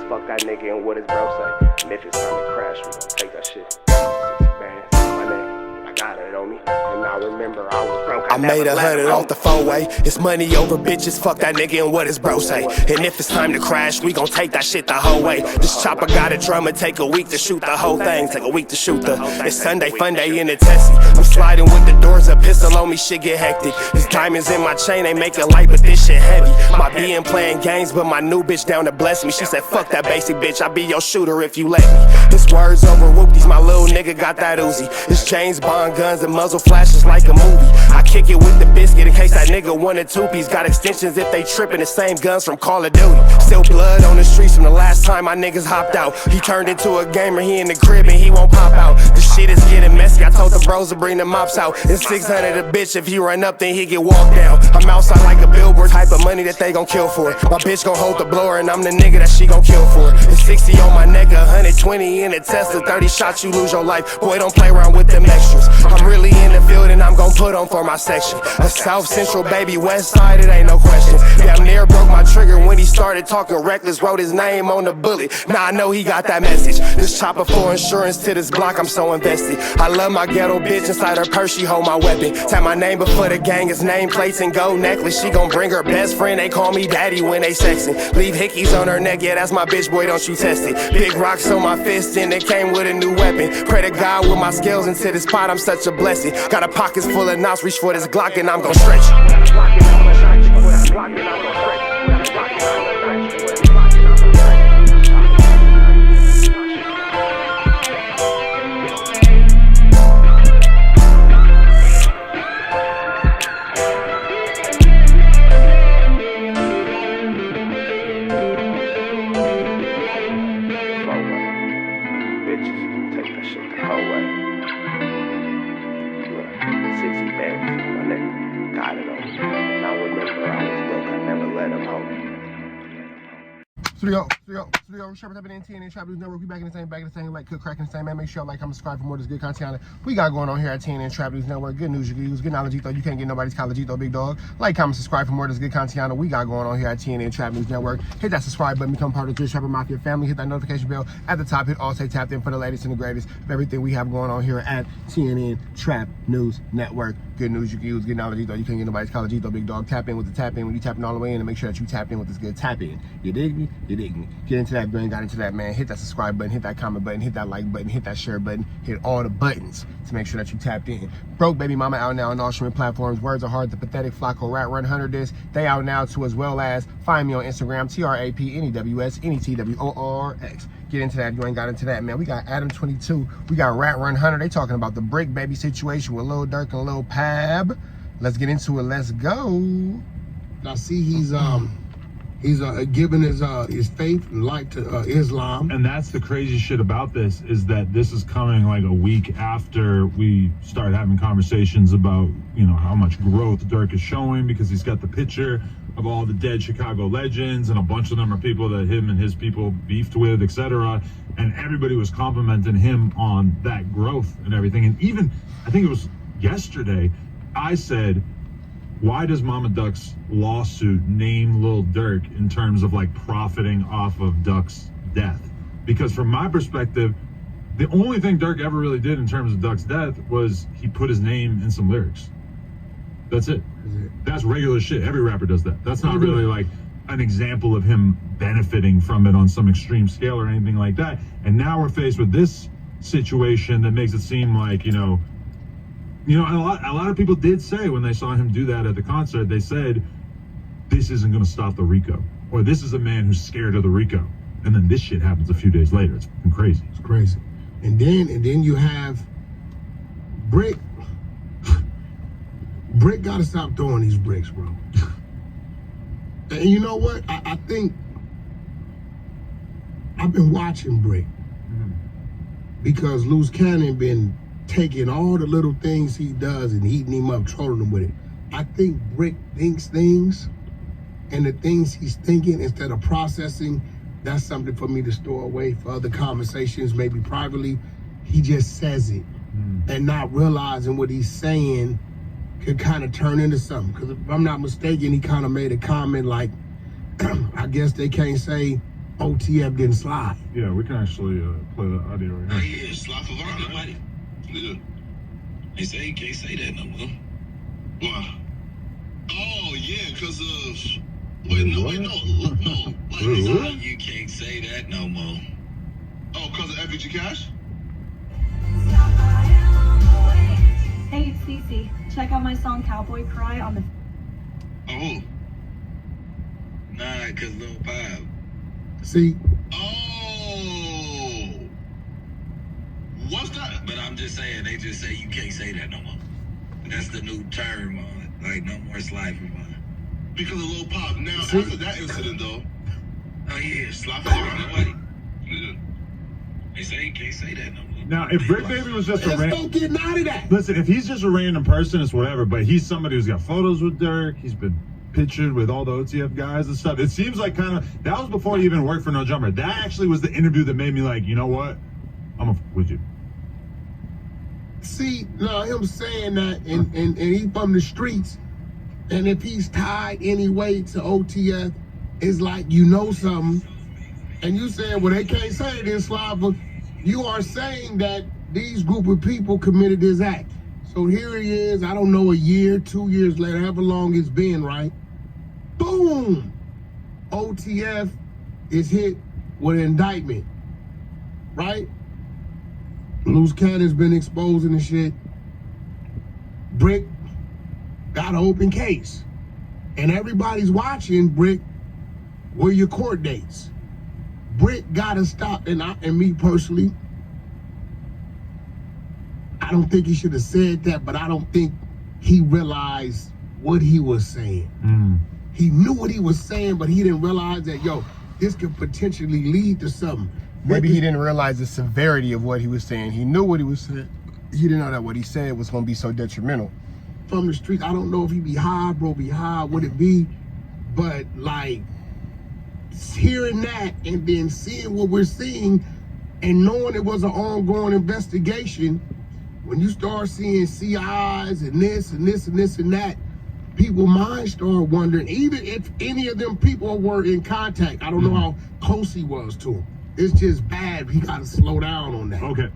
bitches, fuck that nigga and what his bro say. And if it's time to crash, we gon' take that shit. 60 bands, my name, I got it on me. And I remember I was broke. I made 100 off the four-way. It's money over bitches, fuck that nigga and what his bro say. And if it's time to crash, we gon' take that shit the whole way. This chopper got a drum and take a week to shoot the whole thing. Take a week to shoot the. It's Sunday fun day in the Tessie. I'm sliding with the doors, a pistol on me, shit get hectic. These diamonds in my chain, they make it light, but this shit heavy. My being playing games, but my new bitch down to bless me. She said, fuck that basic bitch, I be your shooter if you let me. This words over whoopties, my little nigga got that Uzi. It's James Bond guns and muzzle flashes like a movie. I kick it with the biscuit in case that nigga wanted two-piece. Got extensions if they trippin', the same guns from Call of Duty. Still blood on the streets from the last time my niggas hopped out. He turned into a gamer, he in the crib and he won't pop out. The shit is getting messy, I told the bros to bring the mops out. And 600 a bitch, if he run up then he get walked down. I'm outside like a billboard, type of money that they gon' kill for. My bitch gon' hold the blower and I'm the nigga that she gon' kill for. It's 60 on my neck, 120 in a Tesla, 30 shots you lose your life. Boy, don't play around with them extras. I'm really in the field and I'm gon' put on for my section. A South Central baby, West Side, it ain't no question. Damn near broke my trigger when he started talking reckless. Wrote his name on the bullet, now I know he got that message. This chopper for insurance to this block, I'm so invested. I love my ghetto bitch, inside her purse she hold my weapon. Tap my name before the gang, his nameplates and gold necklace. She gon' bring her best friend, they call me daddy when they sexin'. Leave hickeys on her neck, yeah that's my bitch, boy don't you test it. Big rocks on my fist and it came with a new weapon. Pray to God with my scales into this pot, I'm such a blessing. Got a pockets full of knots, reach for this Glock and I'm gon' stretch it. Studio, Sharp up in TNN Trap News Network. We back in the same, like cook, cracking the same, man. Make sure y'all like, comment, subscribe for more of this good content we got going on here at TNN Trap News Network. Good news you can use, good knowledge though. You can't get nobody's college though, big dog. Like, comment, subscribe for more of this good content we got going on here at TNN Trap News Network. Hit that subscribe button, become part of the Twitch Trapper Mafia family. Hit that notification bell at the top. Hit all say tapped in for the latest and the greatest of everything we have going on here at TNN Trap News Network. Good news you can use, good knowledge though. You can't get nobody's college though, big dog. Tap in with the tap in when you tapping all the way in, and make sure that you tapped in with this good tap in. You dig me? You dig me? Get into that brain, got into that, man. Hit that subscribe button, hit that comment button, hit that like button, hit that share button, hit all the buttons to make sure that you tapped in. Bricc Baby Mama out now on all streaming platforms. Words are hard, the pathetic FLAKKO Rat Run 100 this. They out now too, as well as find me on Instagram, TRAPNEWSNETWORX. Get into that, you ain't got into that, man. We got Adam 22, we got Rat Run 100. They talking about the Bricc Baby situation with Lil Durk and Lil Pab. Let's get into it, let's go. I see he's giving his faith and life to Islam. And that's the crazy shit about this, is that this is coming like a week after we started having conversations about, you know, how much growth Durk is showing, because he's got the picture of all the dead Chicago legends, and a bunch of them are people that him and his people beefed with, etc. And everybody was complimenting him on that growth and everything. And even, I think it was yesterday, I said, why does Mama Duck's lawsuit name Lil Durk in terms of like profiting off of Duck's death? Because from my perspective, the only thing Durk ever really did in terms of Duck's death was he put his name in some lyrics. That's it. That's regular shit. Every rapper does that. That's not really like an example of him benefiting from it on some extreme scale or anything like that. And now we're faced with this situation that makes it seem like, you know, a lot of people did say when they saw him do that at the concert, they said, this isn't going to stop the RICO, or this is a man who's scared of the RICO. And then this shit happens a few days later. It's fucking crazy. It's crazy. And then you have Bricc. Bricc got to stop throwing these bricks, bro. And you know what? I think I've been watching Bricc because Loose Cannon been taking all the little things he does and heating him up, trolling him with it. I think Bricc thinks things, and the things he's thinking, instead of processing, that's something for me to store away for other conversations, maybe privately. He just says it, and not realizing what he's saying could kind of turn into something. Because if I'm not mistaken, he kind of made a comment like, I guess they can't say OTF didn't slide. Yeah, we can actually play the audio right Oh, here. yeah, slap for nobody. Yeah. They say you can't say that no more. Why? Oh, yeah, because of... Wait, no. Like, it's like you can't say that no more. Oh, because of FG Cash? Hey, it's Cece. Check out my song Cowboy Cry on the... Oh. Nah, because Lil Pop. See? Oh. What's that? But I'm just saying, they just say you can't say that no more. That's the new term on it. Like, no more slide for fun. Because of Lil Pop. Now, See? after that incident, though. Oh, yeah, slide for nobody. Yeah. They say you can't say that no more. Now, if Bricc Baby was just a Let's random... don't get out of that. Listen, if he's just a random person, it's whatever, but he's somebody who's got photos with Dirk, he's been pictured with all the OTF guys and stuff. It seems like kind of... That was before he even worked for No Jumper. That actually was the interview that made me like, you know what? I'm a with you. See, now him saying that, and he from the streets, and if he's tied anyway to OTF, it's like you know something, and you saying, well, they can't say it in Slava. You are saying that these group of people committed this act. So here he is, I don't know, a year, 2 years later, however long it's been, right? Boom! OTF is hit with an indictment, right? Loose Cannon's been exposing the shit. Bricc got an open case. And everybody's watching, Bricc, where your court dates. Bricc gotta stop, and me personally, I don't think he should have said that, but I don't think he realized what he was saying. He knew what he was saying, but he didn't realize that, yo, this could potentially lead to something. Maybe he didn't realize the severity of what he was saying. He knew what he was saying. He didn't know that what he said was going to be so detrimental. From the streets, I don't know if he be high, bro, be high, would it be? But like, hearing that and then seeing what we're seeing and knowing it was an ongoing investigation, when you start seeing CIs and this and this and this and that, people's minds start wondering, even if any of them people were in contact, I don't know how close he was to him. It's just bad. He got to slow down on that. Okay.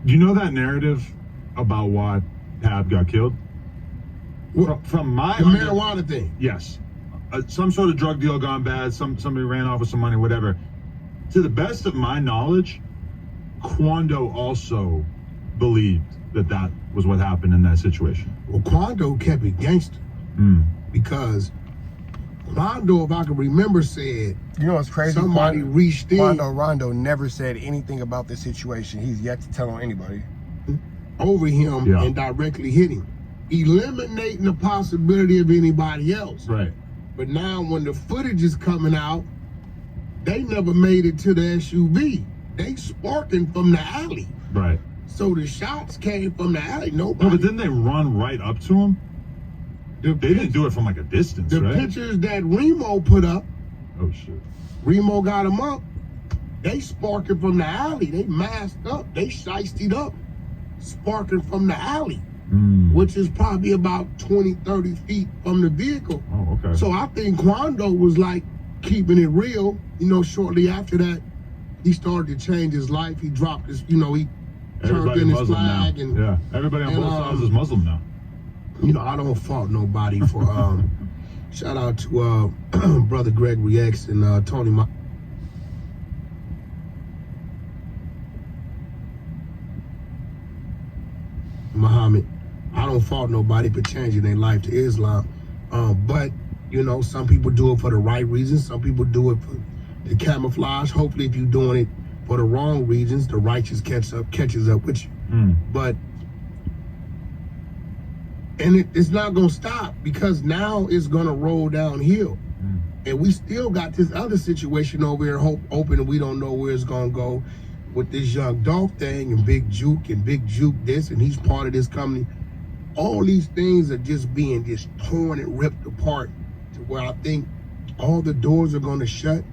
You know that narrative about why Pab got killed? From my the marijuana thing. Yes. Some sort of drug deal gone bad. Somebody ran off with some money, whatever. To the best of my knowledge, Quando also believed that was what happened in that situation. Well, Quando kept it gangster because Quando, if I can remember, said, you know what's crazy? Somebody reached in. Quando Rondo never said anything about this situation. He's yet to tell on anybody. Over him and directly hit him, eliminating the possibility of anybody else. Right. But now when the footage is coming out, they never made it to the SUV. They sparking from the alley. Right. So the shots came from the alley. Nobody. No, but didn't they run right up to him? They didn't do it from like a distance, the right? pictures that Remo put up, Oh shit. Remo got them up. They sparking from the alley. They masked up. They shiested up, sparking from the alley, which is probably about 20, 30 feet from the vehicle. Oh, okay. So I think Quando was like keeping it real. You know, shortly after that, he started to change his life. He dropped his, he turned in his Muslim flag. now. And yeah, everybody on both sides is Muslim now. I don't fault nobody for shout out to brother Gregory X and Tony Muhammad. I don't fault nobody for changing their life to Islam. But some people do it for the right reasons. Some people do it for the camouflage. Hopefully if you're doing it for the wrong reasons, the righteous catches up with you. But it's not gonna stop, because now it's gonna roll downhill. And we still got this other situation over here open, and we don't know where it's gonna go with this Young Dolph thing and Big Juke this, and he's part of this company. All these things are just being torn and ripped apart to where I think all the doors are gonna shut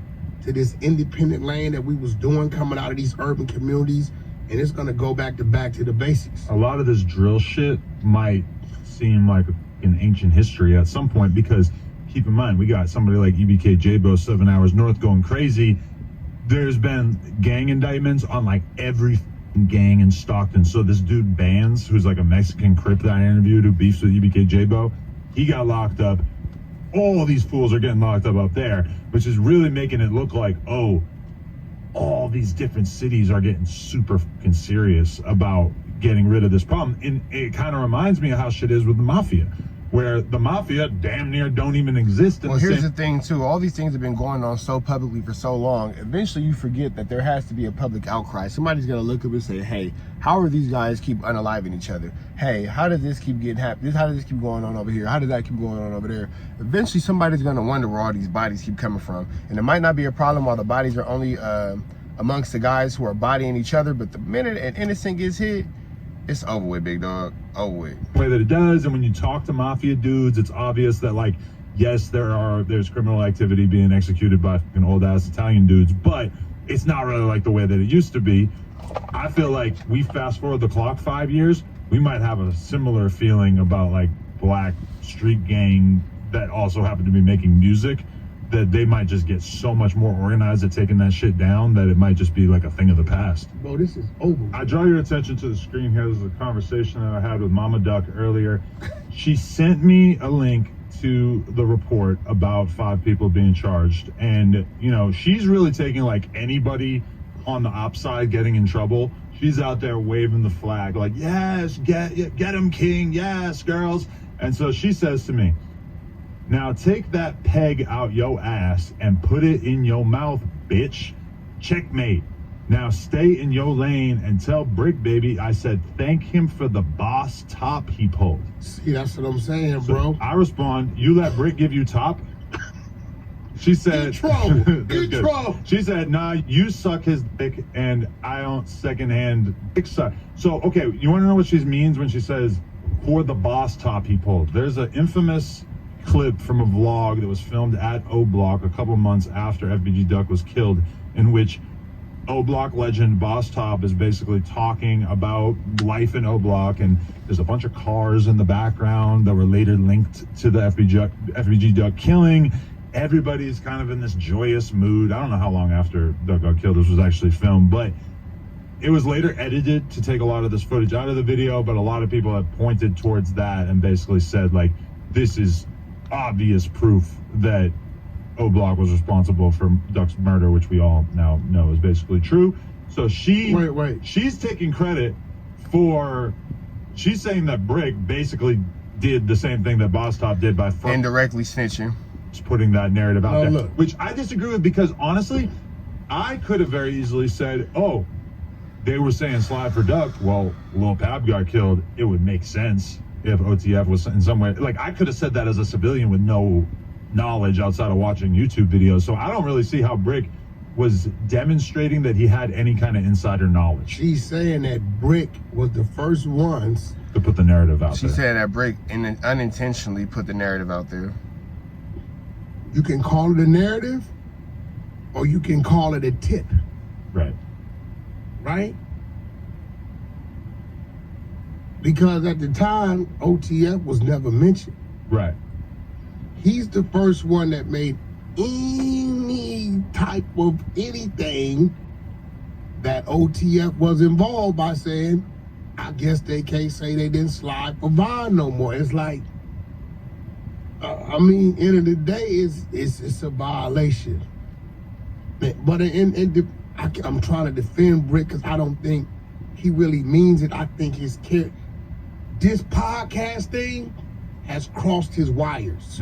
to this independent lane that we was doing coming out of these urban communities, and it's gonna go back to the basics. A lot of this drill shit might seem like in ancient history at some point, because keep in mind, we got somebody like EBK J-Bo 7 Hours North going crazy. There's been gang indictments on like every gang in Stockton. So this dude Bands, who's like a Mexican Crip that I interviewed who beefs with EBK J-Bo, he got locked up. All these fools are getting locked up there, which is really making it look like, oh, all these different cities are getting super fucking serious about getting rid of this problem. And it kind of reminds me of how shit is with the mafia, where the mafia damn near don't even exist. Well, here's the thing too. All these things have been going on so publicly for so long. Eventually you forget that there has to be a public outcry. Somebody's going to look up and say, hey, how are these guys keep unaliving each other? Hey, how does this keep getting happening? How does this keep going on over here? How does that keep going on over there? Eventually somebody's going to wonder where all these bodies keep coming from. And it might not be a problem while the bodies are only amongst the guys who are bodying each other. But the minute an innocent gets hit, it's over with, big dog. Over with. The way that it does, and when you talk to mafia dudes, it's obvious that, like, yes, there's criminal activity being executed by fucking old ass Italian dudes, but it's not really like the way that it used to be. I feel like we fast forward the clock 5 years, we might have a similar feeling about like black street gang that also happen to be making music, that they might just get so much more organized at taking that shit down that it might just be like a thing of the past. Bro, this is over. I draw your attention to the screen here. This is a conversation that I had with Mama Duck earlier. She sent me a link to the report about 5 people being charged. And, you know, she's really taking like anybody on the op side getting in trouble. She's out there waving the flag like, yes, get him, King. Yes, girls. And so she says to me, now take that peg out yo ass and put it in your mouth, bitch. Checkmate. Now stay in your lane and tell Bricc Baby I said thank him for the boss top he pulled. See, that's what I'm saying, So bro. I respond, you let Bricc give you top? She said, Get trouble. She said, nah, you suck his dick and I don't secondhand dick suck. So, okay, you want to know what she means when she says, for the boss top he pulled? There's an infamous clip from a vlog that was filmed at O Block a couple months after FBG Duck was killed, in which O Block legend Boss Top is basically talking about life in O Block, and there's a bunch of cars in the background that were later linked to the FBG Duck killing. Everybody's kind of in this joyous mood. I don't know how long after Duck got killed this was actually filmed, but it was later edited to take a lot of this footage out of the video. But a lot of people have pointed towards that and basically said, like, this is obvious proof that O Block was responsible for Duck's murder, which we all now know is basically true. So she's taking credit for, she's saying that Bricc basically did the same thing that Boss Top did by indirectly snitching, putting that narrative out there. Look. Which I disagree with, because honestly, I could have very easily said, oh, they were saying slide for Duck. Well, Lil Pab got killed. It would make sense if OTF was in some way, like, I could have said that as a civilian with no knowledge outside of watching YouTube videos. So I don't really see how Bricc was demonstrating that he had any kind of insider knowledge. She's saying that Bricc was the first ones to put the narrative out She there. said that Bricc unintentionally put the narrative out there. You can call it a narrative, or you can call it a tip. Right. Right? Because at the time, OTF was never mentioned. Right. He's the first one that made any type of anything that OTF was involved by saying, I guess they can't say they didn't slide for Vine no more. It's like, I mean, end of the day, it's a violation. But I'm trying to defend Bricc because I don't think he really means it. I think this podcast thing has crossed his wires.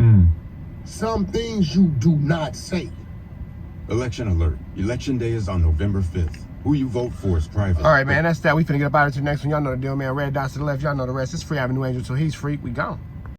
Some things you do not say. Election alert. Election day is on November 5th. Who you vote for is private. All right, man, that's that. We finna get up out of the next one. Y'all know the deal, man. Red dots to the left. Y'all know the rest. It's free Avenue Angel till he's free. We gone.